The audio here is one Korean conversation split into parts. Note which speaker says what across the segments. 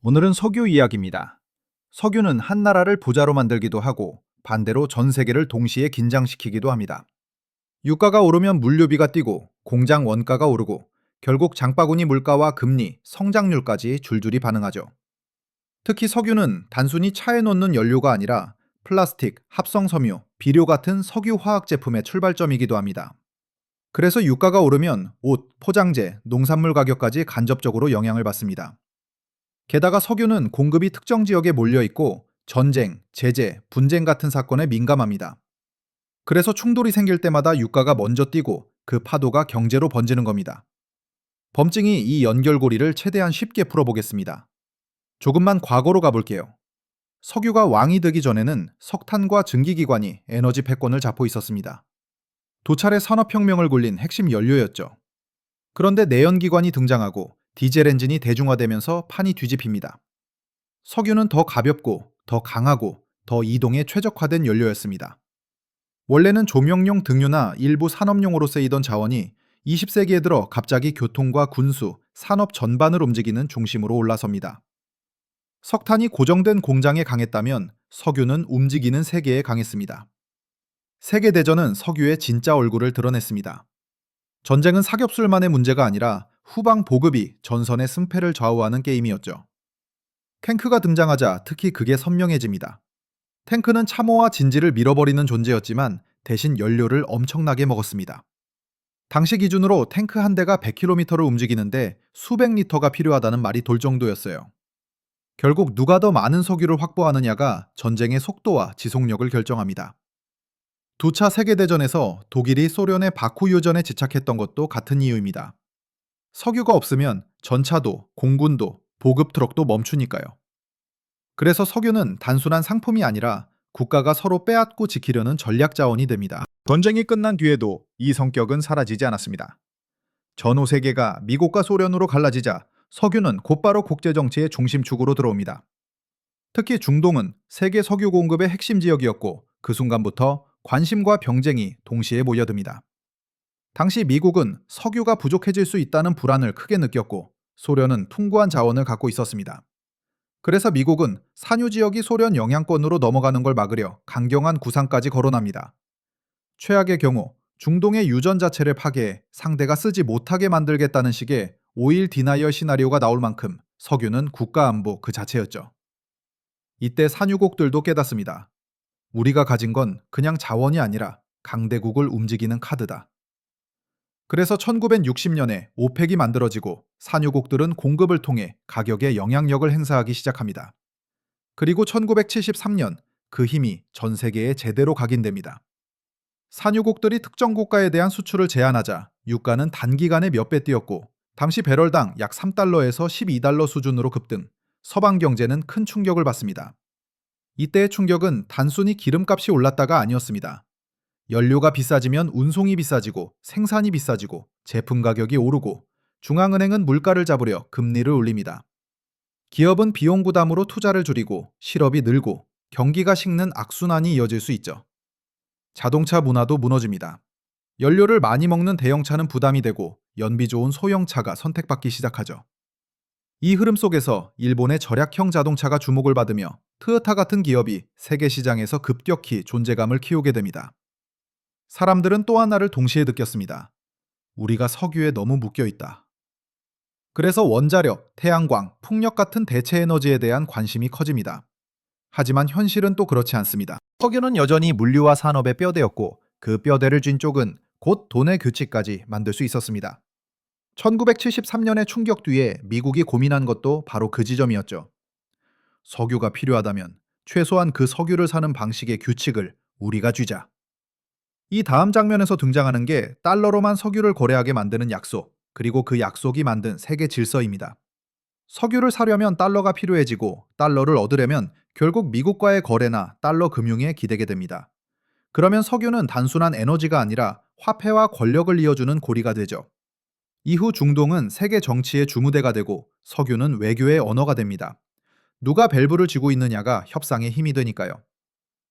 Speaker 1: 오늘은 석유 이야기입니다. 석유는 한 나라를 부자로 만들기도 하고 반대로 전 세계를 동시에 긴장시키기도 합니다. 유가가 오르면 물류비가 뛰고 공장 원가가 오르고 결국 장바구니 물가와 금리, 성장률까지 줄줄이 반응하죠. 특히 석유는 단순히 차에 넣는 연료가 아니라 플라스틱, 합성섬유, 비료 같은 석유 화학 제품의 출발점이기도 합니다. 그래서 유가가 오르면 옷, 포장재, 농산물 가격까지 간접적으로 영향을 받습니다. 게다가 석유는 공급이 특정 지역에 몰려 있고 전쟁, 제재, 분쟁 같은 사건에 민감합니다. 그래서 충돌이 생길 때마다 유가가 먼저 뛰고 그 파도가 경제로 번지는 겁니다. 범증이 이 연결고리를 최대한 쉽게 풀어보겠습니다. 조금만 과거로 가볼게요. 석유가 왕이 되기 전에는 석탄과 증기기관이 에너지 패권을 잡고 있었습니다. 도 차례 산업혁명을 굴린 핵심 연료였죠. 그런데 내연기관이 등장하고 디젤 엔진이 대중화되면서 판이 뒤집힙니다. 석유는 더 가볍고 더 강하고 더 이동에 최적화된 연료였습니다. 원래는 조명용 등유나 일부 산업용으로 쓰이던 자원이 20세기에 들어 갑자기 교통과 군수, 산업 전반을 움직이는 중심으로 올라섭니다. 석탄이 고정된 공장에 강했다면 석유는 움직이는 세계에 강했습니다. 세계대전은 석유의 진짜 얼굴을 드러냈습니다. 전쟁은 사격술만의 문제가 아니라 후방 보급이 전선의 승패를 좌우하는 게임이었죠. 탱크가 등장하자 특히 그게 선명해집니다. 탱크는 참호와 진지를 밀어버리는 존재였지만 대신 연료를 엄청나게 먹었습니다. 당시 기준으로 탱크 한 대가 100km를 움직이는데 수백 리터가 필요하다는 말이 돌 정도였어요. 결국 누가 더 많은 석유를 확보하느냐가 전쟁의 속도와 지속력을 결정합니다. 두 차 세계대전에서 독일이 소련의 바쿠 유전에 집착했던 것도 같은 이유입니다. 석유가 없으면 전차도, 공군도, 보급 트럭도 멈추니까요. 그래서 석유는 단순한 상품이 아니라 국가가 서로 빼앗고 지키려는 전략 자원이 됩니다. 전쟁이 끝난 뒤에도 이 성격은 사라지지 않았습니다. 전후 세계가 미국과 소련으로 갈라지자 석유는 곧바로 국제 정치의 중심축으로 들어옵니다. 특히 중동은 세계 석유 공급의 핵심 지역이었고 그 순간부터 관심과 병쟁이 동시에 모여듭니다. 당시 미국은 석유가 부족해질 수 있다는 불안을 크게 느꼈고 소련은 풍부한 자원을 갖고 있었습니다. 그래서 미국은 산유 지역이 소련 영향권으로 넘어가는 걸 막으려 강경한 구상까지 거론합니다. 최악의 경우 중동의 유전 자체를 파괴해 상대가 쓰지 못하게 만들겠다는 식의 오일 디나이얼 시나리오가 나올 만큼 석유는 국가 안보 그 자체였죠. 이때 산유국들도 깨닫습니다. 우리가 가진 건 그냥 자원이 아니라 강대국을 움직이는 카드다. 그래서 1960년에 오펙이 만들어지고 산유국들은 공급을 통해 가격에 영향력을 행사하기 시작합니다. 그리고 1973년 그 힘이 전 세계에 제대로 각인됩니다. 산유국들이 특정 국가에 대한 수출을 제한하자 유가는 단기간에 몇 배 뛰었고 당시 배럴당 약 3달러에서 12달러 수준으로 급등, 서방 경제는 큰 충격을 받습니다. 이때의 충격은 단순히 기름값이 올랐다가 아니었습니다. 연료가 비싸지면 운송이 비싸지고 생산이 비싸지고 제품 가격이 오르고 중앙은행은 물가를 잡으려 금리를 올립니다. 기업은 비용 부담으로 투자를 줄이고 실업이 늘고 경기가 식는 악순환이 이어질 수 있죠. 자동차 문화도 무너집니다. 연료를 많이 먹는 대형차는 부담이 되고 연비 좋은 소형차가 선택받기 시작하죠. 이 흐름 속에서 일본의 절약형 자동차가 주목을 받으며 트요타 같은 기업이 세계 시장에서 급격히 존재감을 키우게 됩니다. 사람들은 또 하나를 동시에 느꼈습니다. 우리가 석유에 너무 묶여 있다. 그래서 원자력, 태양광, 풍력 같은 대체 에너지에 대한 관심이 커집니다. 하지만 현실은 또 그렇지 않습니다. 석유는 여전히 물류와 산업의 뼈대였고 그 뼈대를 쥔 쪽은 곧 돈의 규칙까지 만들 수 있었습니다. 1973년의 충격 뒤에 미국이 고민한 것도 바로 그 지점이었죠. 석유가 필요하다면 최소한 그 석유를 사는 방식의 규칙을 우리가 쥐자. 이 다음 장면에서 등장하는 게 달러로만 석유를 거래하게 만드는 약속, 그리고 그 약속이 만든 세계 질서입니다. 석유를 사려면 달러가 필요해지고 달러를 얻으려면 결국 미국과의 거래나 달러 금융에 기대게 됩니다. 그러면 석유는 단순한 에너지가 아니라 화폐와 권력을 이어주는 고리가 되죠. 이후 중동은 세계 정치의 주무대가 되고 석유는 외교의 언어가 됩니다. 누가 밸브를 쥐고 있느냐가 협상의 힘이 되니까요.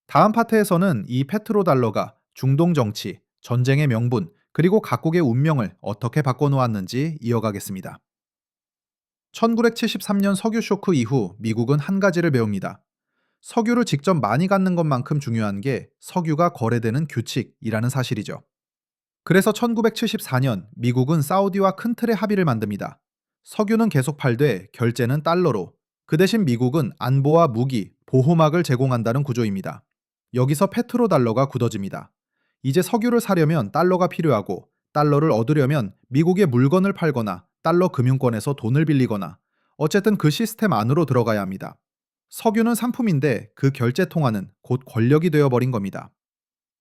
Speaker 1: 다음 파트에서는 이 페트로달러가 중동 정치, 전쟁의 명분, 그리고 각국의 운명을 어떻게 바꿔놓았는지 이어가겠습니다. 1973년 석유 쇼크 이후 미국은 한 가지를 배웁니다. 석유를 직접 많이 갖는 것만큼 중요한 게 석유가 거래되는 규칙이라는 사실이죠. 그래서 1974년 미국은 사우디와 큰 틀의 합의를 만듭니다. 석유는 계속 팔되 결제는 달러로. 그 대신 미국은 안보와 무기, 보호막을 제공한다는 구조입니다. 여기서 페트로달러가 굳어집니다. 이제 석유를 사려면 달러가 필요하고 달러를 얻으려면 미국에 물건을 팔거나 달러 금융권에서 돈을 빌리거나 어쨌든 그 시스템 안으로 들어가야 합니다. 석유는 상품인데 그 결제 통화는 곧 권력이 되어버린 겁니다.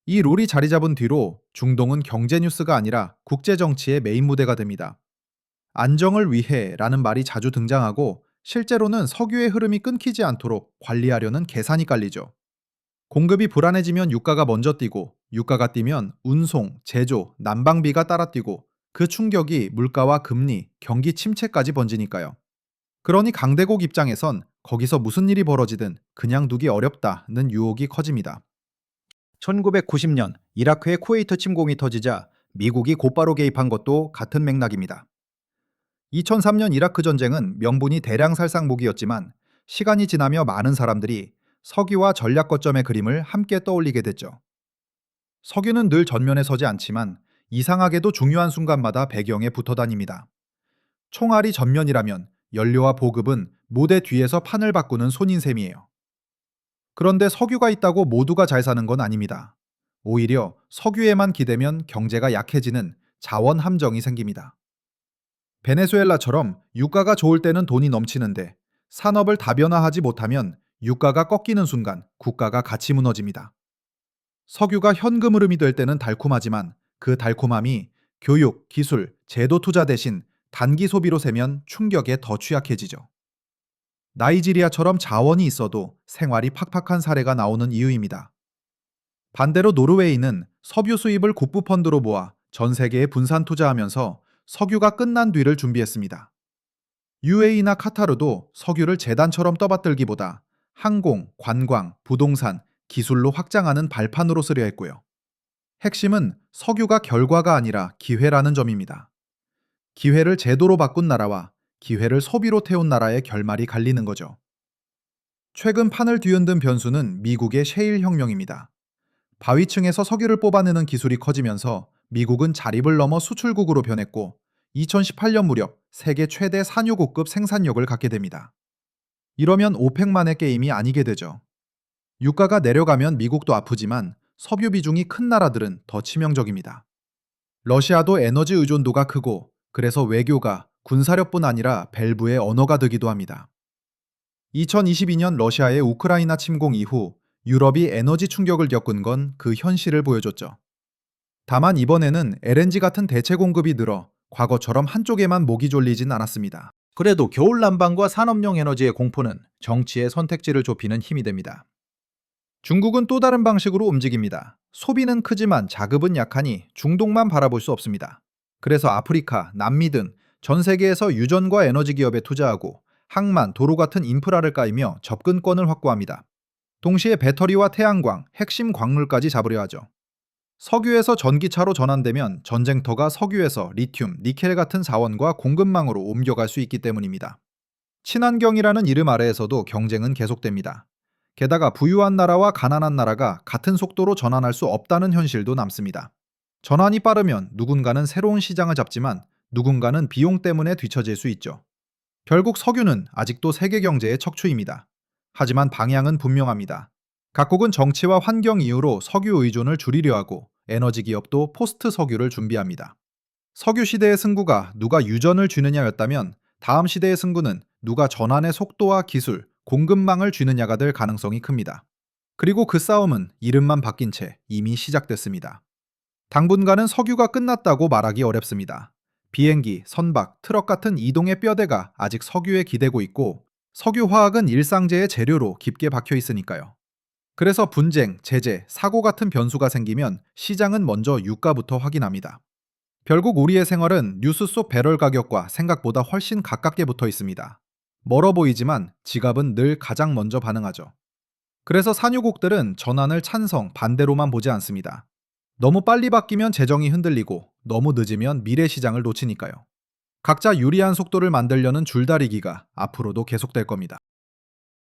Speaker 1: 이 룰이 자리 잡은 뒤로 중동은 경제 뉴스가 아니라 국제 정치의 메인 무대가 됩니다. 안정을 위해라는 말이 자주 등장하고 실제로는 석유의 흐름이 끊기지 않도록 관리하려는 계산이 깔리죠. 공급이 불안해지면 유가가 먼저 뛰고 유가가 뛰면 운송, 제조, 난방비가 따라 뛰고 그 충격이 물가와 금리, 경기 침체까지 번지니까요. 그러니 강대국 입장에선 거기서 무슨 일이 벌어지든 그냥 두기 어렵다는 유혹이 커집니다. 1990년 이라크의 쿠웨이트 침공이 터지자 미국이 곧바로 개입한 것도 같은 맥락입니다. 2003년 이라크 전쟁은 명분이 대량 살상 무기였지만 시간이 지나며 많은 사람들이 석유와 전략 거점의 그림을 함께 떠올리게 됐죠. 석유는 늘 전면에 서지 않지만 이상하게도 중요한 순간마다 배경에 붙어 다닙니다. 총알이 전면이라면 연료와 보급은 무대 뒤에서 판을 바꾸는 손인 셈이에요. 그런데 석유가 있다고 모두가 잘 사는 건 아닙니다. 오히려 석유에만 기대면 경제가 약해지는 자원 함정이 생깁니다. 베네수엘라처럼 유가가 좋을 때는 돈이 넘치는데 산업을 다변화하지 못하면 유가가 꺾이는 순간 국가가 같이 무너집니다. 석유가 현금 흐름이 될 때는 달콤하지만 그 달콤함이 교육, 기술, 제도 투자 대신 단기 소비로 세면 충격에 더 취약해지죠. 나이지리아처럼 자원이 있어도 생활이 팍팍한 사례가 나오는 이유입니다. 반대로 노르웨이는 석유 수입을 국부펀드로 모아 전 세계에 분산 투자하면서 석유가 끝난 뒤를 준비했습니다. UAE나 카타르도 석유를 재단처럼 떠받들기보다 항공, 관광, 부동산, 기술로 확장하는 발판으로 쓰려 했고요. 핵심은 석유가 결과가 아니라 기회라는 점입니다. 기회를 제도로 바꾼 나라와 기회를 소비로 태운 나라의 결말이 갈리는 거죠. 최근 판을 뒤흔든 변수는 미국의 셰일 혁명입니다. 바위층에서 석유를 뽑아내는 기술이 커지면서 미국은 자립을 넘어 수출국으로 변했고 2018년 무렵 세계 최대 산유고급 생산력을 갖게 됩니다. 이러면 오펙만의 게임이 아니게 되죠. 유가가 내려가면 미국도 아프지만 석유 비중이 큰 나라들은 더 치명적입니다. 러시아도 에너지 의존도가 크고 그래서 외교가 군사력뿐 아니라 밸브의 언어가 되기도 합니다. 2022년 러시아의 우크라이나 침공 이후 유럽이 에너지 충격을 겪은 건 그 현실을 보여줬죠. 다만 이번에는 LNG 같은 대체 공급이 늘어 과거처럼 한쪽에만 목이 졸리진 않았습니다. 그래도 겨울 난방과 산업용 에너지의 공포는 정치의 선택지를 좁히는 힘이 됩니다. 중국은 또 다른 방식으로 움직입니다. 소비는 크지만 자급은 약하니 중동만 바라볼 수 없습니다. 그래서 아프리카, 남미 등 전 세계에서 유전과 에너지 기업에 투자하고 항만, 도로 같은 인프라를 까이며 접근권을 확보합니다. 동시에 배터리와 태양광, 핵심 광물까지 잡으려 하죠. 석유에서 전기차로 전환되면 전쟁터가 석유에서 리튬, 니켈 같은 자원과 공급망으로 옮겨갈 수 있기 때문입니다. 친환경이라는 이름 아래에서도 경쟁은 계속됩니다. 게다가 부유한 나라와 가난한 나라가 같은 속도로 전환할 수 없다는 현실도 남습니다. 전환이 빠르면 누군가는 새로운 시장을 잡지만 누군가는 비용 때문에 뒤처질 수 있죠. 결국 석유는 아직도 세계 경제의 척추입니다. 하지만 방향은 분명합니다. 각국은 정치와 환경 이유로 석유 의존을 줄이려 하고 에너지 기업도 포스트 석유를 준비합니다. 석유 시대의 승부가 누가 유전을 쥐느냐였다면 다음 시대의 승부는 누가 전환의 속도와 기술, 공급망을 쥐느냐가 될 가능성이 큽니다. 그리고 그 싸움은 이름만 바뀐 채 이미 시작됐습니다. 당분간은 석유가 끝났다고 말하기 어렵습니다. 비행기, 선박, 트럭 같은 이동의 뼈대가 아직 석유에 기대고 있고 석유화학은 일상재의 재료로 깊게 박혀 있으니까요. 그래서 분쟁, 제재, 사고 같은 변수가 생기면 시장은 먼저 유가부터 확인합니다. 결국 우리의 생활은 뉴스 속 배럴 가격과 생각보다 훨씬 가깝게 붙어 있습니다. 멀어 보이지만 지갑은 늘 가장 먼저 반응하죠. 그래서 산유국들은 전환을 찬성, 반대로만 보지 않습니다. 너무 빨리 바뀌면 재정이 흔들리고 너무 늦으면 미래 시장을 놓치니까요. 각자 유리한 속도를 만들려는 줄다리기가 앞으로도 계속될 겁니다.